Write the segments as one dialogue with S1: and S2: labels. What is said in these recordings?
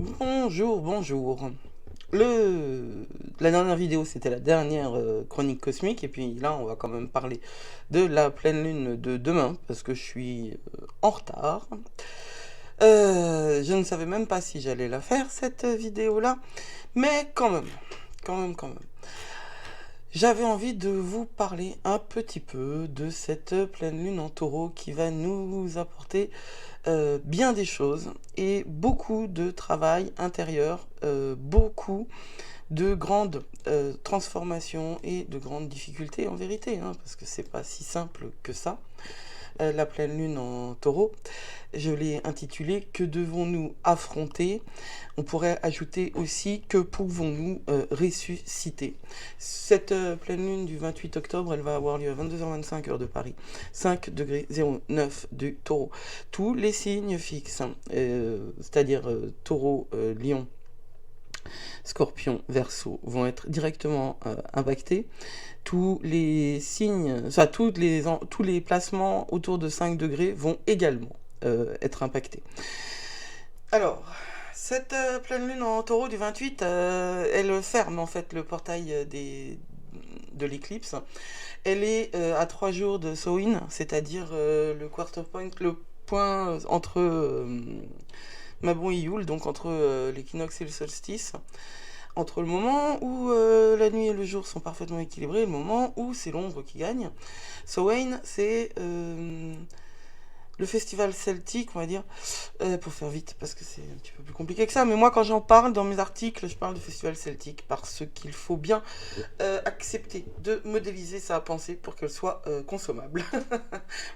S1: Bonjour, bonjour. La dernière vidéo, c'était la dernière chronique cosmique, et puis là, on va quand même parler de la pleine lune de demain, parce que je suis en retard. Je ne savais même pas si j'allais la faire, cette vidéo-là, mais quand même. J'avais envie de vous parler un petit peu de cette pleine lune en taureau qui va nous apporter bien des choses et beaucoup de travail intérieur, beaucoup de grandes transformations et de grandes difficultés en vérité, hein, parce que c'est pas si simple que ça. La pleine lune en taureau, je l'ai intitulée Que devons-nous affronter? On pourrait ajouter aussi Que pouvons-nous ressusciter? Cette pleine lune du 28 octobre, elle va avoir lieu à 22h25 heure de Paris, 5 degrés 09 du taureau. Tous les signes fixes, c'est-à-dire taureau, lion, Scorpion, Verseau vont être directement impactés. Tous les signes, enfin tous les placements autour de 5 degrés vont également être impactés. Alors, cette pleine lune en taureau du 28, elle ferme en fait le portail de l'éclipse. Elle est à 3 jours de Samhain, c'est-à-dire le quarter point, le point entre Mabon et Yule, donc entre l'équinoxe et le solstice, entre le moment où la nuit et le jour sont parfaitement équilibrés et le moment où c'est l'ombre qui gagne. Samhain, c'est le festival celtique, on va dire, pour faire vite, parce que c'est un petit peu plus compliqué que ça, mais moi quand j'en parle dans mes articles, je parle du festival celtique, parce qu'il faut bien accepter de modéliser sa pensée pour qu'elle soit consommable.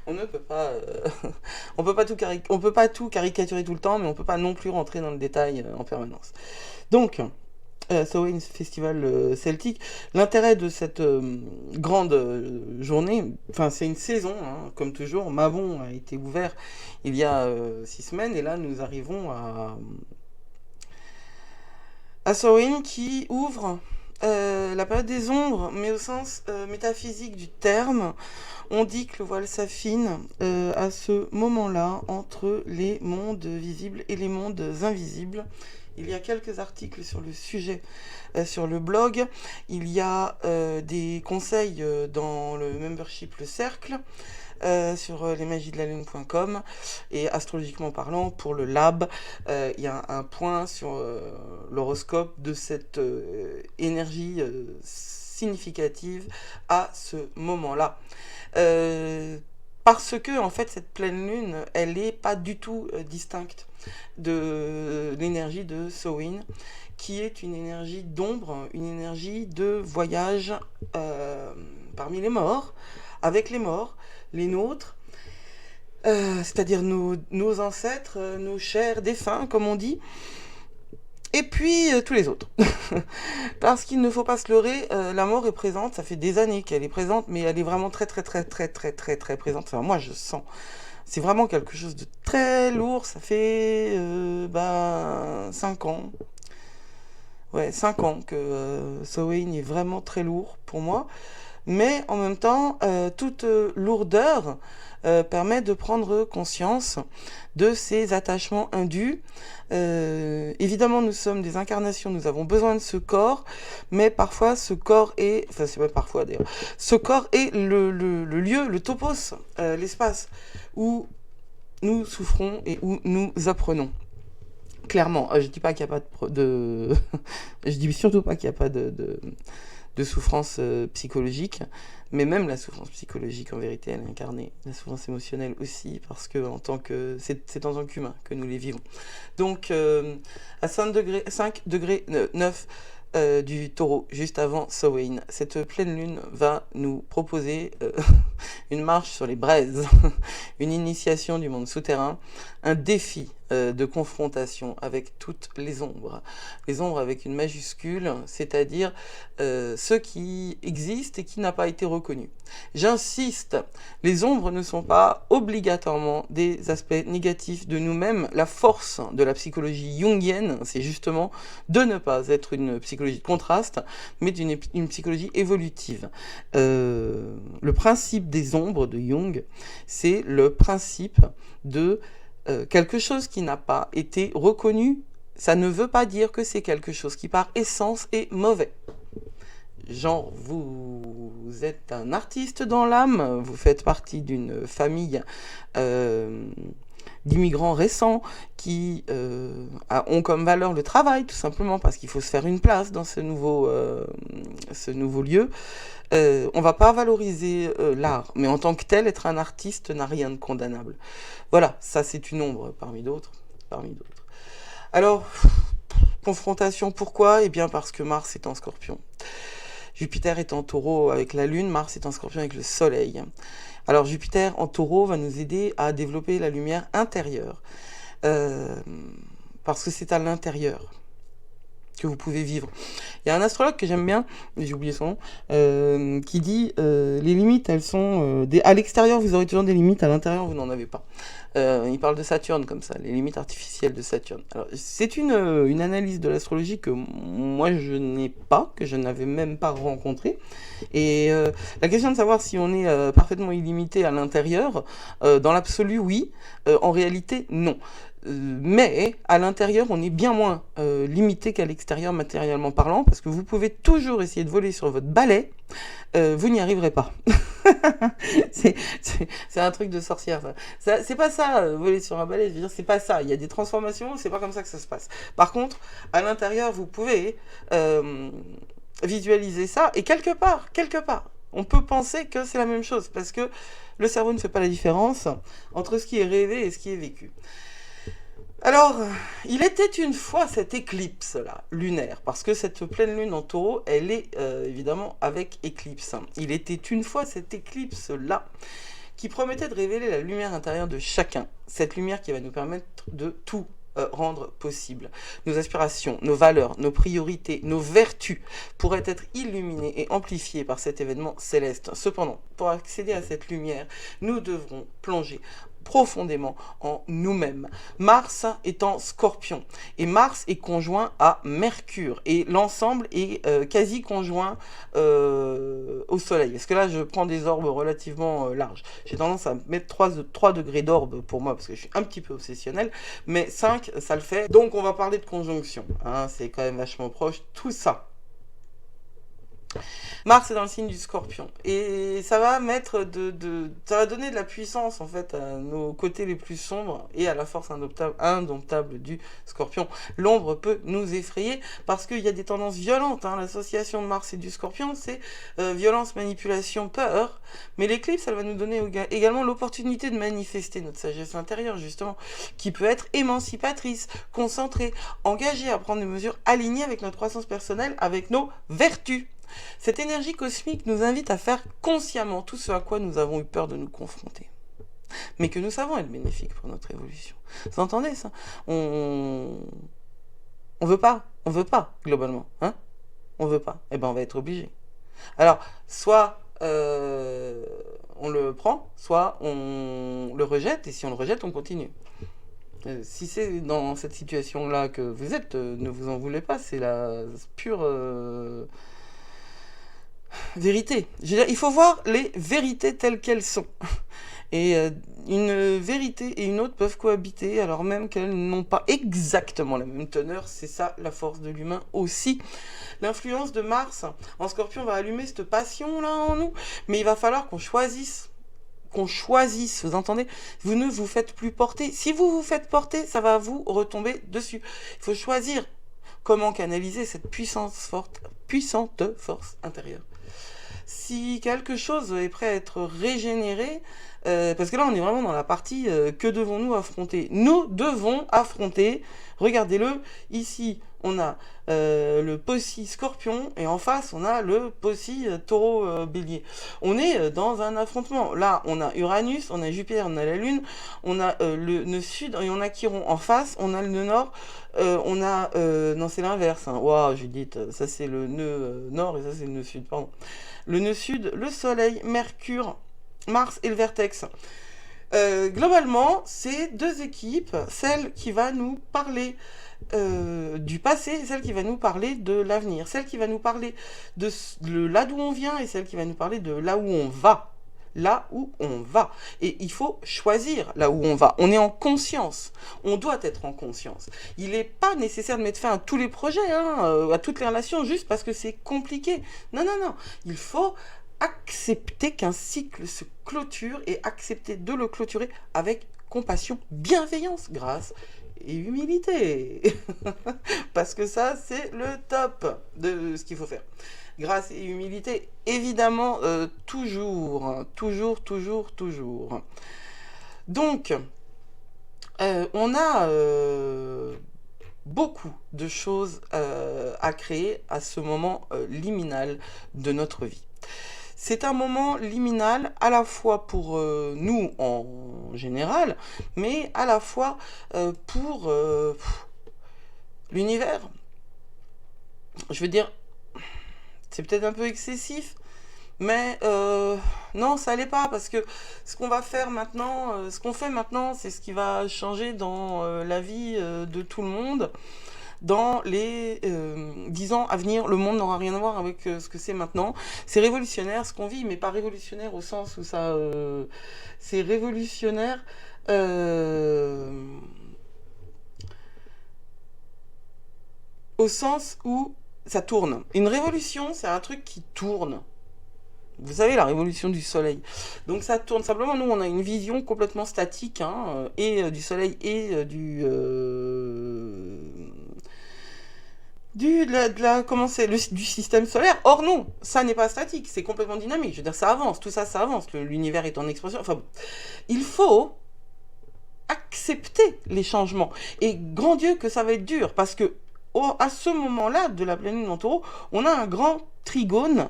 S1: On ne peut pas, on peut pas tout caricaturer tout le temps, mais on peut pas non plus rentrer dans le détail en permanence. Donc, Samhain Festival celtique. L'intérêt de cette grande journée, enfin c'est une saison, hein, comme toujours. Mabon a été ouvert il y a 6 semaines et là nous arrivons à Samhain qui ouvre la période des ombres, mais au sens métaphysique du terme. On dit que le voile s'affine à ce moment-là entre les mondes visibles et les mondes invisibles. Il y a quelques articles sur le sujet sur le blog. Il y a des conseils dans le membership Le Cercle, sur lesmagiesdelalune.com, et astrologiquement parlant, pour le lab, il y a un point sur l'horoscope de cette énergie significative à ce moment-là. Parce que en fait cette pleine lune, elle n'est pas du tout distincte de l'énergie de Samhain, qui est une énergie d'ombre, une énergie de voyage parmi les morts, avec les morts, les nôtres, c'est-à-dire nos ancêtres, nos chers défunts, comme on dit, et puis tous les autres. Parce qu'il ne faut pas se leurrer, la mort est présente, ça fait des années qu'elle est présente, mais elle est vraiment très présente. Enfin, moi je sens. C'est vraiment quelque chose de très lourd, ça fait 5 ans. Ouais, 5 ans que Samhain est vraiment très lourd pour moi. Mais en même temps, toute lourdeur permet de prendre conscience de ces attachements indus. Évidemment, nous sommes des incarnations, nous avons besoin de ce corps, mais parfois ce corps est, enfin c'est pas parfois d'ailleurs, ce corps est le lieu, le topos, l'espace où nous souffrons et où nous apprenons. Clairement, je dis pas qu'il n'y a pas je dis surtout pas qu'il n'y a pas de souffrance psychologique, mais même la souffrance psychologique, en vérité, elle est incarnée. La souffrance émotionnelle aussi, parce que c'est en tant qu'humain que nous les vivons. Donc, à 5 degrés 9 du taureau, juste avant Samhain, cette pleine lune va nous proposer une marche sur les braises, une initiation du monde souterrain, un défi de confrontation avec toutes les ombres avec une majuscule, c'est-à-dire ce qui existe et qui n'a pas été reconnu. J'insiste, les ombres ne sont pas obligatoirement des aspects négatifs de nous-mêmes. La force de la psychologie jungienne, c'est justement de ne pas être une psychologie de contraste, mais une psychologie évolutive. Le principe des ombres de Jung, c'est le principe de quelque chose qui n'a pas été reconnu, Ça ne veut pas dire que c'est quelque chose qui par essence est mauvais. Genre, vous êtes un artiste dans l'âme, vous faites partie d'une famille euh, d'immigrants récents qui ont comme valeur le travail, tout simplement, parce qu'il faut se faire une place dans ce nouveau lieu. On va pas valoriser l'art, mais en tant que tel, être un artiste n'a rien de condamnable. Voilà, ça c'est une ombre parmi d'autres. Parmi d'autres. Alors, confrontation, pourquoi? Eh bien parce que Mars est en Scorpion. Jupiter est en Taureau avec la Lune, Mars est en Scorpion avec le Soleil. Alors Jupiter en Taureau va nous aider à développer la lumière intérieure, euh, parce que c'est à l'intérieur que vous pouvez vivre. Il y a un astrologue que j'aime bien, j'ai oublié son nom, qui dit les limites, elles sont à l'extérieur, vous aurez toujours des limites, à l'intérieur, vous n'en avez pas. Il parle de Saturne comme ça, les limites artificielles de Saturne. Alors, c'est une analyse de l'astrologie que moi je n'ai pas, que je n'avais même pas rencontrée. Et la question de savoir si on est parfaitement illimité à l'intérieur, dans l'absolu, oui. En réalité, non. Mais à l'intérieur, on est bien moins limité qu'à l'extérieur matériellement parlant, parce que vous pouvez toujours essayer de voler sur votre balai, vous n'y arriverez pas. c'est un truc de sorcière, ça. C'est pas ça, voler sur un balai, je veux dire, c'est pas ça. Il y a des transformations, c'est pas comme ça que ça se passe. Par contre, à l'intérieur, vous pouvez visualiser ça, et quelque part, on peut penser que c'est la même chose, parce que le cerveau ne fait pas la différence entre ce qui est rêvé et ce qui est vécu. Alors, il était une fois cette éclipse-là, lunaire, parce que cette pleine lune en Taureau, elle est évidemment avec éclipse. Il était une fois cette éclipse-là qui promettait de révéler la lumière intérieure de chacun. Cette lumière qui va nous permettre de tout rendre possible. Nos aspirations, nos valeurs, nos priorités, nos vertus pourraient être illuminées et amplifiées par cet événement céleste. Cependant, pour accéder à cette lumière, nous devrons plonger profondément en nous-mêmes. Mars est en Scorpion et Mars est conjoint à Mercure et l'ensemble est quasi conjoint au Soleil. Parce que là, je prends des orbes relativement larges. J'ai tendance à mettre 3 degrés d'orbe pour moi parce que je suis un petit peu obsessionnel, mais 5, ça le fait. Donc, on va parler de conjonction. Hein, c'est quand même vachement proche. Tout ça. Mars est dans le signe du Scorpion et ça va ça va donner de la puissance en fait à nos côtés les plus sombres et à la force indomptable du Scorpion. L'ombre peut nous effrayer parce qu'il y a des tendances violentes. Hein. L'association de Mars et du Scorpion, c'est violence, manipulation, peur. Mais l'éclipse, elle va nous donner également l'opportunité de manifester notre sagesse intérieure justement, qui peut être émancipatrice, concentrée, engagée à prendre des mesures alignées avec notre croissance personnelle, avec nos vertus. Cette énergie cosmique nous invite à faire consciemment tout ce à quoi nous avons eu peur de nous confronter, mais que nous savons être bénéfique pour notre évolution. Vous entendez ça? On veut pas, globalement, hein? On veut pas, et ben on va être obligé. Alors, soit on le prend, soit on le rejette, et si on le rejette, on continue. Si c'est dans cette situation-là que vous êtes, ne vous en voulez pas, c'est la pure vérité. Je veux dire, il faut voir les vérités telles qu'elles sont. Et une vérité et une autre peuvent cohabiter alors même qu'elles n'ont pas exactement la même teneur. C'est ça la force de l'humain aussi. L'influence de Mars en Scorpion va allumer cette passion-là en nous, mais il va falloir qu'on choisisse. Vous entendez? Vous ne vous faites plus porter. Si vous vous faites porter, ça va vous retomber dessus. Il faut choisir comment canaliser cette puissante force intérieure. Si quelque chose est prêt à être régénéré, parce que là on est vraiment dans la partie que devons-nous affronter? Nous devons affronter, regardez-le, ici on a le Possi Scorpion et en face on a le Possi Taureau Bélier. On est dans un affrontement. Là on a Uranus, on a Jupiter, on a la Lune, on a le nœud sud et on a Chiron. En face on a le nœud nord, on a... non c'est l'inverse, hein. Waouh Judith, ça c'est le nœud nord et ça c'est le nœud sud, pardon. Le nœud sud, le Soleil, Mercure, Mars et le Vertex. Globalement, c'est deux équipes, celle qui va nous parler du passé et celle qui va nous parler de l'avenir, celle qui va nous parler de là d'où on vient et celle qui va nous parler de là où on va. là où on va. Et il faut choisir là où on va. On est en conscience. On doit être en conscience. Il n'est pas nécessaire de mettre fin à tous les projets, hein, à toutes les relations, juste parce que c'est compliqué. Non, non, non. Il faut accepter qu'un cycle se clôture et accepter de le clôturer avec compassion, bienveillance, grâce et humilité. Parce que ça, c'est le top de ce qu'il faut faire. Grâce et humilité, évidemment, toujours, hein, toujours, toujours, toujours. Donc, on a beaucoup de choses à créer à ce moment liminal de notre vie. C'est un moment liminal à la fois pour nous en général, mais à la fois pour l'univers. Je veux dire, c'est peut-être un peu excessif, mais non, ça l'est pas, parce que ce qu'on va faire maintenant, ce qu'on fait maintenant, c'est ce qui va changer dans la vie de tout le monde. Dans les 10 ans à venir, le monde n'aura rien à voir avec ce que c'est maintenant. C'est révolutionnaire ce qu'on vit, mais pas révolutionnaire au sens où ça... c'est révolutionnaire... au sens où ça tourne. Une révolution, c'est un truc qui tourne. Vous savez, la révolution du soleil. Donc ça tourne. Simplement, nous, on a une vision complètement statique, hein, et du soleil et comment c'est, du système solaire. Or non, ça n'est pas statique, c'est complètement dynamique. Je veux dire, ça avance, tout ça, ça avance. L'univers est en expansion. Enfin, bon. Il faut accepter les changements. Et grand Dieu que ça va être dur, parce que à ce moment-là de la pleine lune en taureau, on a un grand trigone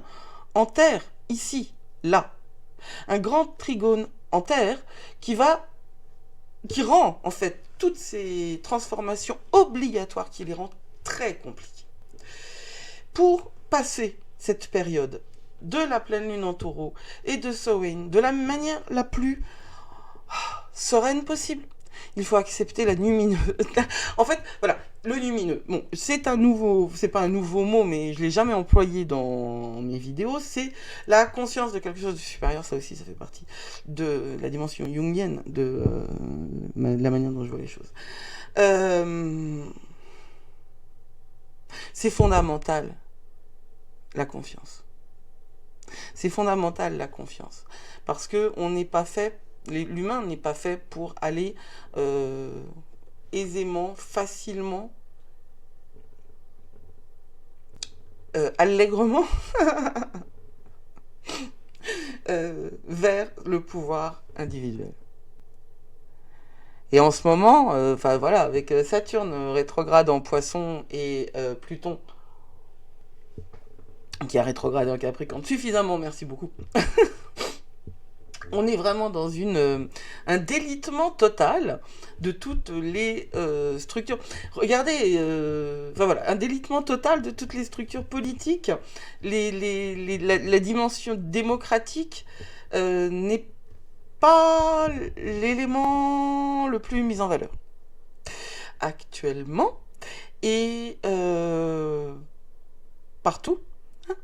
S1: en terre, ici, là. Un grand trigone en terre qui rend, en fait, toutes ces transformations obligatoires, qui les rend très compliquées. Pour passer cette période de la pleine lune en taureau et de Samhain de la manière la plus sereine possible, il faut accepter la lumineuse. En fait, voilà, le lumineux. Bon, c'est pas un nouveau mot, mais je l'ai jamais employé dans mes vidéos. C'est la conscience de quelque chose de supérieur. Ça aussi, ça fait partie de la dimension jungienne de la manière dont je vois les choses. C'est fondamental, la confiance. C'est fondamental, la confiance. Parce que on n'est pas fait, l'humain n'est pas fait pour aller aisément, facilement, allègrement vers le pouvoir individuel. Et en ce moment, enfin voilà, avec Saturne rétrograde en Poisson et Pluton qui a rétrogradé en Capricorne, suffisamment, merci beaucoup. On est vraiment dans un délitement total de toutes les structures. Regardez, enfin voilà, un délitement total de toutes les structures politiques. La dimension démocratique n'est pas l'élément le plus mis en valeur actuellement. Et partout, hein,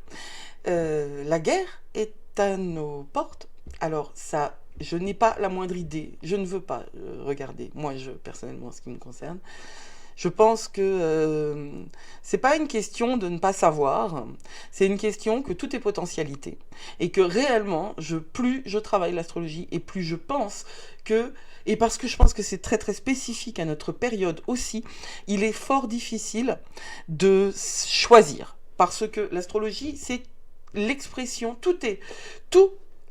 S1: la guerre est à nos portes. Alors ça, je n'ai pas la moindre idée, je ne veux pas regarder, moi personnellement en ce qui me concerne. Je pense que c'est pas une question de ne pas savoir, c'est une question que tout est potentialité. Et que réellement, plus je travaille l'astrologie et plus je pense que, et parce que je pense que c'est très très spécifique à notre période aussi, il est fort difficile de choisir. Parce que l'astrologie, c'est l'expression, tout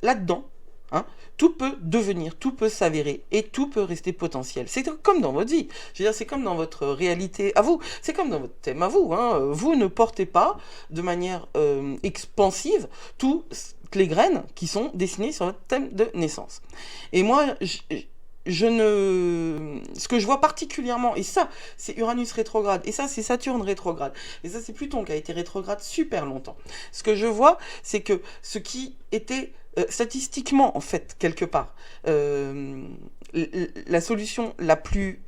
S1: là-dedans. Hein, tout peut devenir, tout peut s'avérer et tout peut rester potentiel. C'est comme dans votre vie, je veux dire, c'est comme dans votre réalité à vous, c'est comme dans votre thème à vous. Hein. Vous ne portez pas de manière expansive toutes les graines qui sont dessinées sur votre thème de naissance. Et moi, ce que je vois particulièrement, et ça c'est Uranus rétrograde, et ça c'est Saturne rétrograde, et ça c'est Pluton qui a été rétrograde super longtemps. Ce que je vois, c'est que ce qui était statistiquement, en fait, quelque part, la solution la plus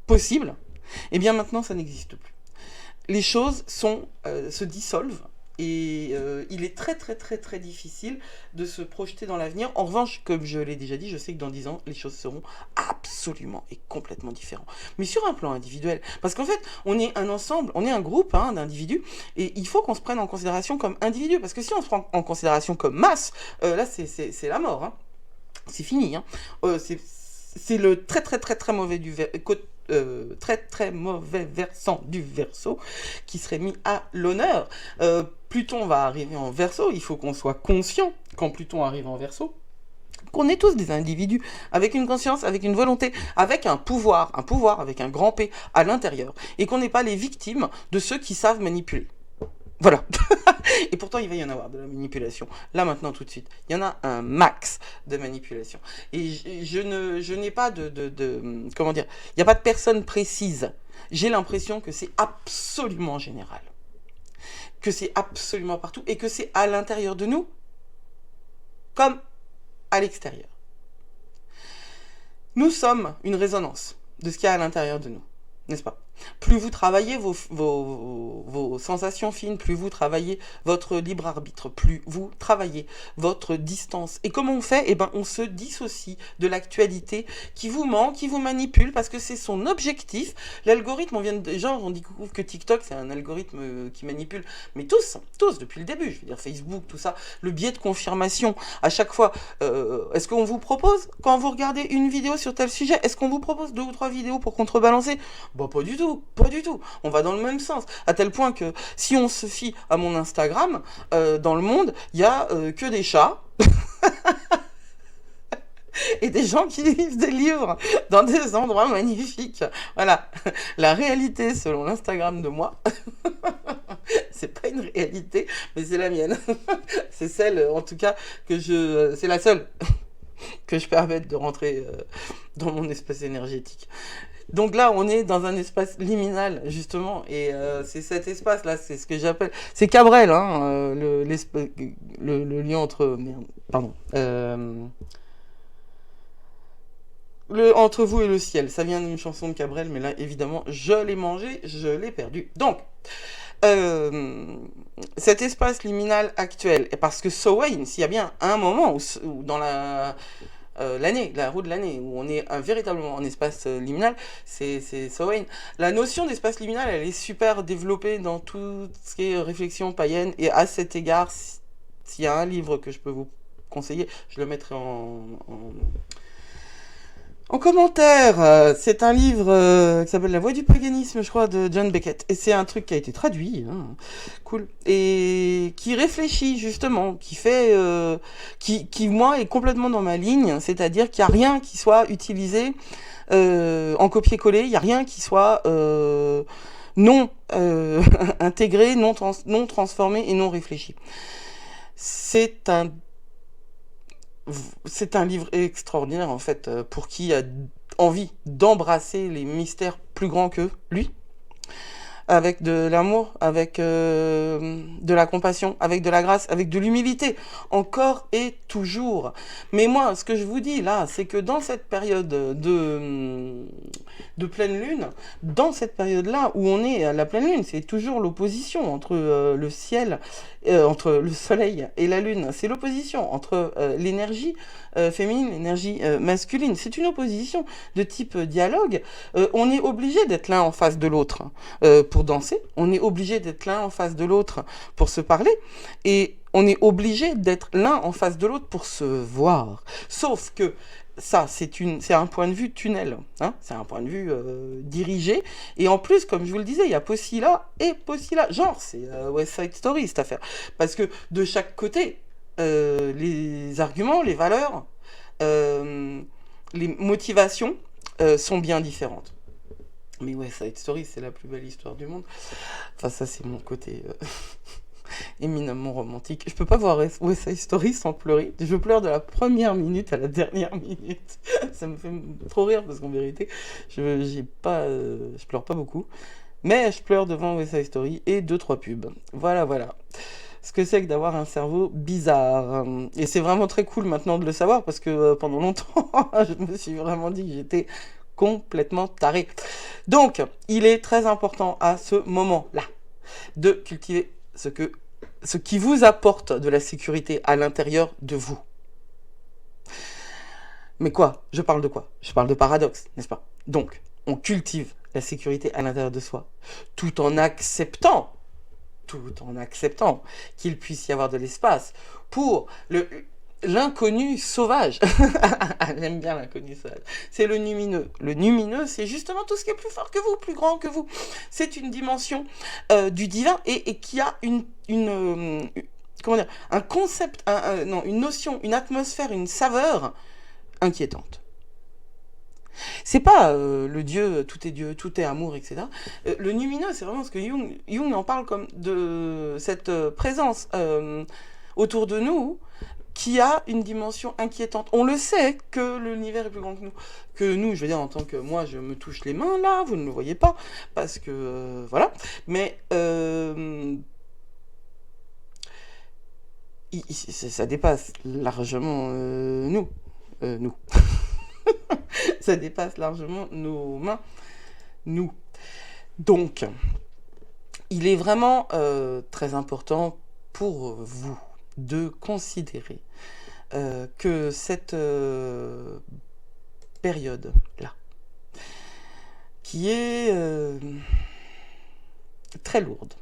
S1: possible, eh bien maintenant ça n'existe plus. Les choses se dissolvent Et il est très très très très difficile de se projeter dans l'avenir. En revanche, comme je l'ai déjà dit, je sais que dans 10 ans, les choses seront absolument et complètement différentes. Mais sur un plan individuel, parce qu'en fait, on est un ensemble, on est un groupe hein, d'individus, et il faut qu'on se prenne en considération comme individu, parce que si on se prend en considération comme masse, là c'est la mort, hein. C'est fini. Hein. C'est le très très très très mauvais très très mauvais versant du Verseau qui serait mis à l'honneur. Pluton va arriver en Verseau, il faut qu'on soit conscient quand Pluton arrive en Verseau qu'on est tous des individus avec une conscience, avec une volonté, avec un pouvoir avec un grand P à l'intérieur, et qu'on n'est pas les victimes de ceux qui savent manipuler. Voilà. Et pourtant, il va y en avoir de la manipulation. Là, maintenant, tout de suite. Il y en a un max de manipulation. Et je n'ai pas comment dire, il n'y a pas de personne précise. J'ai l'impression que c'est absolument général. Que c'est absolument partout. Et que c'est à l'intérieur de nous comme à l'extérieur. Nous sommes une résonance de ce qu'il y a à l'intérieur de nous. N'est-ce pas? Plus vous travaillez vos sensations fines, plus vous travaillez votre libre arbitre, plus vous travaillez votre distance. Et comment on fait? Eh ben, on se dissocie de l'actualité qui vous ment, qui vous manipule, parce que c'est son objectif. L'algorithme, on découvre que TikTok, c'est un algorithme qui manipule. Mais tous, depuis le début, je veux dire Facebook, tout ça, le biais de confirmation, à chaque fois, est-ce qu'on vous propose, quand vous regardez une vidéo sur tel sujet, est-ce qu'on vous propose 2 ou 3 vidéos pour contrebalancer? Bah, pas du tout. Pas du tout. On va dans le même sens. À tel point que si on se fie à mon Instagram, dans le monde, il y a que des chats et des gens qui lisent des livres dans des endroits magnifiques. Voilà. La réalité, selon l'Instagram de moi, c'est pas une réalité, mais c'est la mienne. C'est celle, en tout cas, c'est la seule que je permette de rentrer dans mon espace énergétique. Donc là, on est dans un espace liminal, justement, et c'est cet espace-là, c'est ce que j'appelle... C'est Cabrel, hein, le lien entre... Merde, pardon. Entre vous et le ciel, ça vient d'une chanson de Cabrel, mais là, évidemment, je l'ai mangé, je l'ai perdu. Donc, cet espace liminal actuel, parce que Samhain, s'il y a bien un moment où dans la roue de l'année, où on est véritablement en espace liminal, c'est Samhain. La notion d'espace liminal, elle est super développée dans tout ce qui est réflexion païenne, et à cet égard, s'il y a un livre que je peux vous conseiller, je le mettrai en commentaire. C'est un livre qui s'appelle La Voix du paganisme, je crois, de John Beckett. Et c'est un truc qui a été traduit, hein, cool, et qui réfléchit justement, qui fait, qui moi est complètement dans ma ligne, c'est-à-dire qu'il n'y a rien qui soit utilisé en copier-coller, il n'y a rien qui soit non intégré, non transformé et non réfléchi. C'est un livre extraordinaire, en fait, pour qui a envie d'embrasser les mystères plus grands que lui, avec de l'amour, avec de la compassion, avec de la grâce, avec de l'humilité, encore et toujours. Mais moi, ce que je vous dis là, c'est que dans cette période de pleine lune, dans cette période-là où on est à la pleine lune, c'est toujours l'opposition entre le ciel, entre le soleil et la lune. C'est l'opposition entre l'énergie féminine, l'énergie masculine. C'est une opposition de type dialogue. On est obligé d'être l'un en face de l'autre pour danser. On est obligé d'être l'un en face de l'autre pour se parler. Et on est obligé d'être l'un en face de l'autre pour se voir. Sauf que ça, c'est un point de vue tunnel, hein, c'est un point de vue dirigé, et en plus, comme je vous le disais, il y a Possila et Possila, genre, c'est West Side Story, cette affaire, parce que de chaque côté, les arguments, les valeurs, les motivations sont bien différentes. Mais West Side Story, c'est la plus belle histoire du monde. Enfin, ça, c'est mon côté... éminemment romantique. Je peux pas voir West Side Story sans pleurer. Je pleure de la première minute à la dernière minute. Ça me fait trop rire parce qu'en vérité, je pleure pas beaucoup. Mais je pleure devant West Side Story et 2-3 pubs. Voilà. Ce que c'est que d'avoir un cerveau bizarre. Et c'est vraiment très cool maintenant de le savoir parce que pendant longtemps, je me suis vraiment dit que j'étais complètement taré. Donc, il est très important à ce moment-là de cultiver ce que ce qui vous apporte de la sécurité à l'intérieur de vous. Mais quoi? Je parle de quoi? Je parle de paradoxe, n'est-ce pas? Donc, on cultive la sécurité à l'intérieur de soi, tout en acceptant qu'il puisse y avoir de l'espace pour l'inconnu sauvage. J'aime bien l'inconnu sauvage. C'est le numineux. Le numineux, c'est justement tout ce qui est plus fort que vous, plus grand que vous. C'est une dimension du divin et qui a comment dire, un concept, non, une notion, une atmosphère, une saveur inquiétante. C'est pas le Dieu, tout est amour, etc. Le numineux, c'est vraiment ce que Jung en parle comme de cette présence autour de nous qui a une dimension inquiétante. On le sait que l'univers est plus grand que nous. Que nous, je veux dire, en tant que moi, je me touche les mains là, vous ne le voyez pas, parce que voilà. Mais ça dépasse largement nous. Nous. Ça dépasse largement nos mains, nous. Donc, il est vraiment très important pour vous de considérer que cette période-là, qui est très lourde,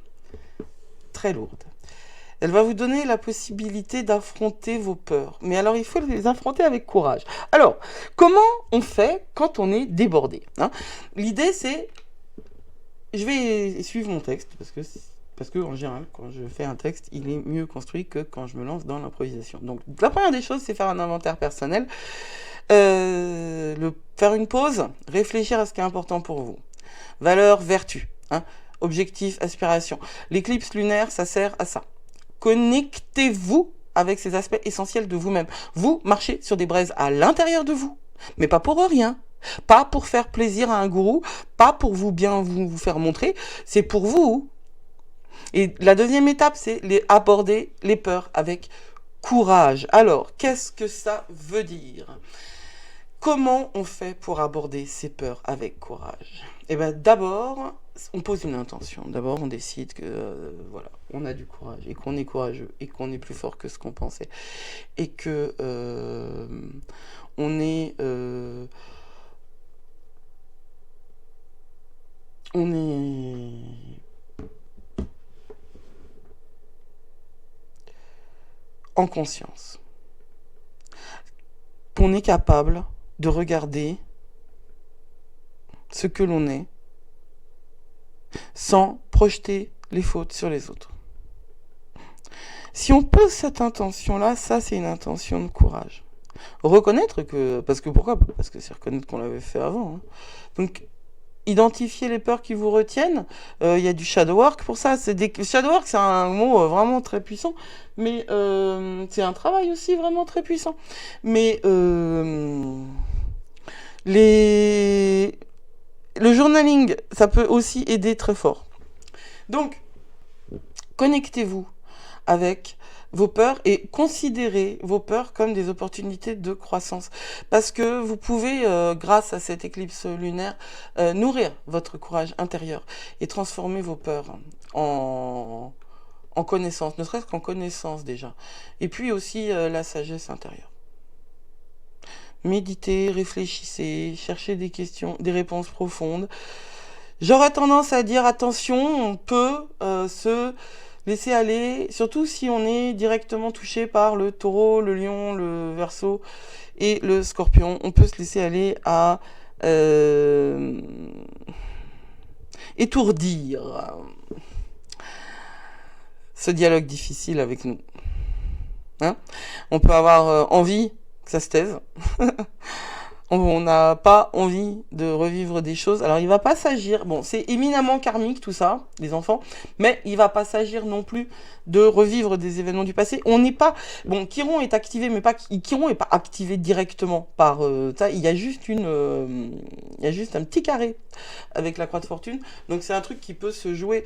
S1: elle va vous donner la possibilité d'affronter vos peurs. Mais alors, il faut les affronter avec courage. Alors, comment on fait quand on est débordé, hein? L'idée, c'est... Je vais suivre mon texte, parce que en général, quand je fais un texte, il est mieux construit que quand je me lance dans l'improvisation. Donc, la première des choses, c'est faire un inventaire personnel. Faire une pause, réfléchir à ce qui est important pour vous. Valeurs, vertus, hein? Objectif, aspiration. L'éclipse lunaire, ça sert à ça. Connectez-vous avec ces aspects essentiels de vous-même. Vous marchez sur des braises à l'intérieur de vous, mais pas pour rien. Pas pour faire plaisir à un gourou, pas pour vous faire montrer, c'est pour vous. Et la deuxième étape, c'est aborder les peurs avec courage. Alors, qu'est-ce que ça veut dire? Comment on fait pour aborder ces peurs avec courage? Eh bien, d'abord, on pose une intention. D'abord, on décide que voilà, on a du courage et qu'on est courageux et qu'on est plus fort que ce qu'on pensait et que on est en conscience. Qu'on est capable de regarder ce que l'on est sans projeter les fautes sur les autres. Si on pose cette intention-là, ça c'est une intention de courage. Reconnaître que... Pourquoi? Parce que c'est reconnaître qu'on l'avait fait avant. Hein. Donc, identifier les peurs qui vous retiennent. Il y a du shadow work pour ça. Shadow work, c'est un mot vraiment très puissant, mais c'est un travail aussi vraiment très puissant. Mais le journaling, ça peut aussi aider très fort. Donc, connectez-vous avec vos peurs et considérez vos peurs comme des opportunités de croissance. Parce que vous pouvez, grâce à cette éclipse lunaire, nourrir votre courage intérieur et transformer vos peurs en connaissance, ne serait-ce qu'en connaissance déjà. Et puis aussi la sagesse intérieure. Méditez, réfléchissez, cherchez des questions, des réponses profondes. J'aurais tendance à dire attention, on peut se laisser aller, surtout si on est directement touché par le taureau, le lion, le verseau et le scorpion. On peut se laisser aller à étourdir ce dialogue difficile avec nous. Hein? On peut avoir envie que ça se taise. On n'a pas envie de revivre des choses. Alors, il va pas s'agir... Bon, c'est éminemment karmique, tout ça, les enfants. Mais il va pas s'agir non plus de revivre des événements du passé. On n'est pas... Bon, Chiron est activé, mais pas... Chiron n'est pas activé directement par ça. Il y a juste un petit carré avec la croix de fortune. Donc, c'est un truc qui peut se jouer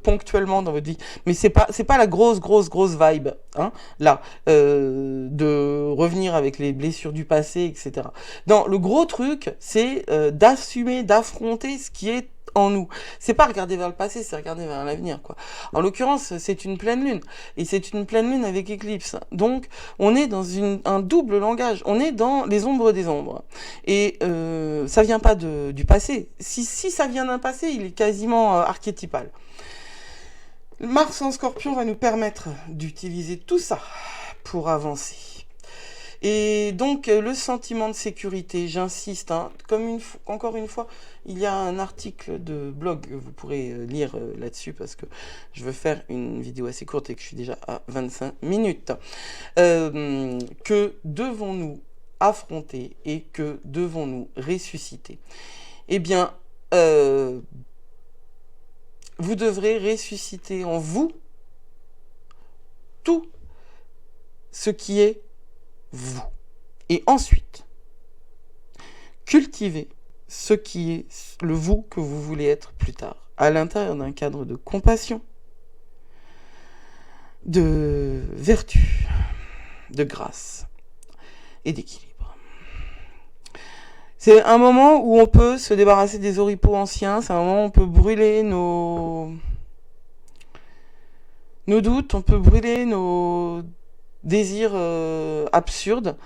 S1: ponctuellement dans votre vie. Mais c'est pas la grosse vibe, hein, là, de revenir avec les blessures du passé, etc. Non, le gros truc, c'est d'assumer, d'affronter ce qui est en nous. C'est pas regarder vers le passé, c'est regarder vers l'avenir, quoi. En l'occurrence, c'est une pleine lune. Et c'est une pleine lune avec éclipse. Donc, on est dans un double langage. On est dans les ombres des ombres. Et ça vient pas du passé. Si ça vient d'un passé, il est quasiment archétypal. Mars en Scorpion va nous permettre d'utiliser tout ça pour avancer. Et donc, le sentiment de sécurité, j'insiste, hein, encore une fois, il y a un article de blog que vous pourrez lire là-dessus parce que je veux faire une vidéo assez courte et que je suis déjà à 25 minutes. Que devons-nous affronter et que devons-nous ressusciter? Eh bien, vous devrez ressusciter en vous tout ce qui est vous. Et ensuite, cultivez ce qui est le vous que vous voulez être plus tard, à l'intérieur d'un cadre de compassion, de vertu, de grâce et d'équilibre. C'est un moment où on peut se débarrasser des oripeaux anciens, c'est un moment où on peut brûler nos doutes, on peut brûler nos désirs absurdes.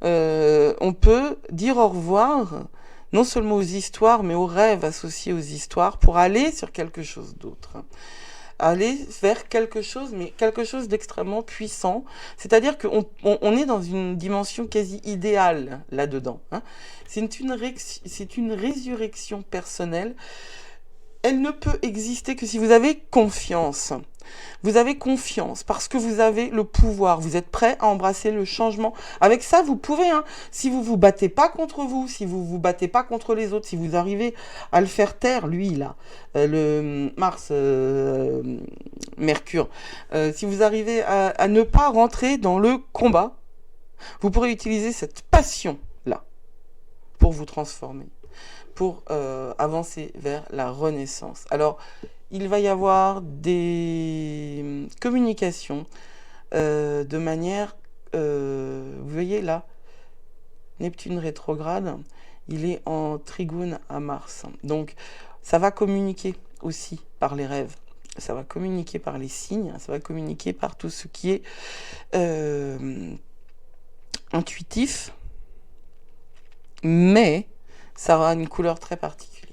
S1: On peut dire au revoir, non seulement aux histoires, mais aux rêves associés aux histoires, pour aller sur quelque chose d'autre. Aller vers quelque chose, mais quelque chose d'extrêmement puissant. C'est-à-dire qu'on est dans une dimension quasi idéale là-dedans. Hein. C'est une résurrection personnelle. Elle ne peut exister que si vous avez confiance. Vous avez confiance parce que vous avez le pouvoir. Vous êtes prêt à embrasser le changement. Avec ça, vous pouvez. Hein, si vous vous battez pas contre vous, si vous vous battez pas contre les autres, si vous arrivez à le faire taire, lui là, le Mars, Mercure. Si vous arrivez à ne pas rentrer dans le combat, vous pourrez utiliser cette passion là pour vous transformer, pour avancer vers la renaissance. Alors, il va y avoir des communications de manière... vous voyez là, Neptune rétrograde, il est en trigone à Mars. Donc, ça va communiquer aussi par les rêves. Ça va communiquer par les signes. Ça va communiquer par tout ce qui est intuitif. Mais ça aura une couleur très particulière.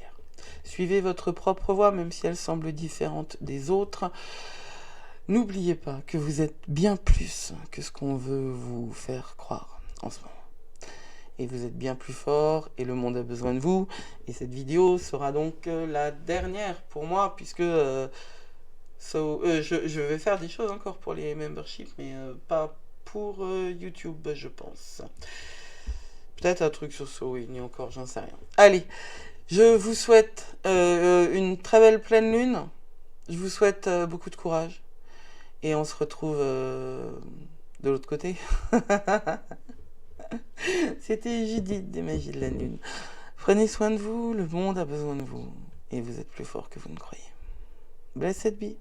S1: Suivez votre propre voie, même si elle semble différente des autres. N'oubliez pas que vous êtes bien plus que ce qu'on veut vous faire croire en ce moment. Et vous êtes bien plus fort, et le monde a besoin de vous. Et cette vidéo sera donc la dernière pour moi, puisque je vais faire des choses encore pour les memberships, mais pas pour YouTube, je pense. Peut-être un truc sur Sowini encore, j'en sais rien. Allez, je vous souhaite une très belle pleine lune. Je vous souhaite beaucoup de courage. Et on se retrouve de l'autre côté. C'était Judith des Magies de la Lune. Prenez soin de vous, le monde a besoin de vous. Et vous êtes plus fort que vous ne croyez. Blessed be.